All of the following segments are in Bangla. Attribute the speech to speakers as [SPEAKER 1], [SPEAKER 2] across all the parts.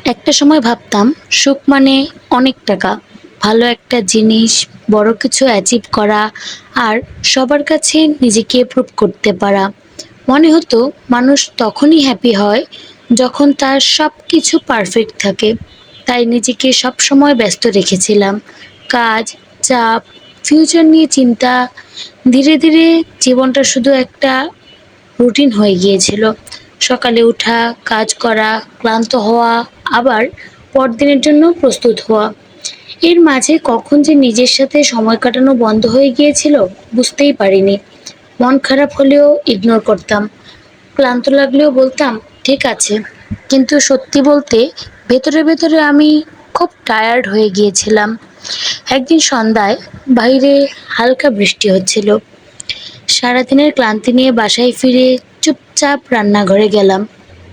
[SPEAKER 1] একটা সময় ভাবতাম সুখ মানে অনেক টাকা, ভালো একটা জিনিস, বড় কিছু অ্যাচিভ করা আর সবার কাছে নিজেকে প্রুভ করতে পারা। মনে হতো মানুষ তখনই হ্যাপি হয় যখন তার সব কিছু পারফেক্ট থাকে। তাই নিজেকে সব সময় ব্যস্ত রেখেছিলাম। কাজ, চাপ, ফিউচার নিয়ে চিন্তা। ধীরে ধীরে জীবনটা শুধু একটা রুটিন হয়ে গিয়েছিল। সকালে ওঠা, কাজ করা, ক্লান্ত হওয়া, আবার পরদিনের জন্য প্রস্তুত হওয়া। এর মাঝে কখন যে নিজের সাথে সময় কাটানো বন্ধ হয়ে গিয়েছিল বুঝতেই পারিনি। মন খারাপ হলেও ইগনোর করতাম, ক্লান্ত লাগলেও বলতাম ঠিক আছে। কিন্তু সত্যি বলতে ভেতরে ভেতরে আমি খুব টায়ার্ড হয়ে গিয়েছিলাম। একদিন সন্ধ্যায় বাইরে হালকা বৃষ্টি হচ্ছিল। সারাদিনের ক্লান্তি নিয়ে বাসায় ফিরে চুপচাপ রান্নাঘরে গেলাম।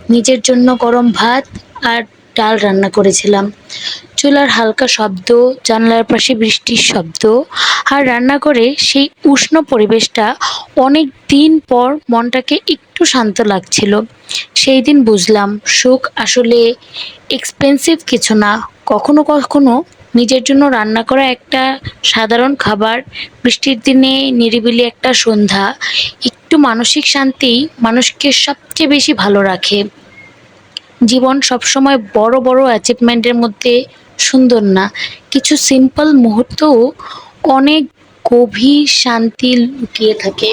[SPEAKER 1] নিজের জন্য গরম ভাত আর ডাল রান্না করেছিলাম। চুলার হালকা শব্দ, জানলার পাশে বৃষ্টির শব্দ আর রান্নাঘরে সেই উষ্ণ পরিবেশটা অনেক দিন পর মনটাকে একটু শান্ত লাগছিল। সেই দিন বুঝলাম সুখ আসলে এক্সপেন্সিভ কিছু না। কখনো কখনো নিজের জন্য রান্না করা একটা সাধারণ খাবার, বৃষ্টির দিনে নিরিবিলি একটা সন্ধ্যা, একটু মানসিক শান্তি মানুষকে সবচেয়ে বেশি ভালো রাখে। জীবন সবসময় বড় বড় অ্যাচিভমেন্টের মধ্যে সুন্দর না, কিছু সিম্পল মুহূর্তও অনেক গভীর শান্তি লুকিয়ে থাকে।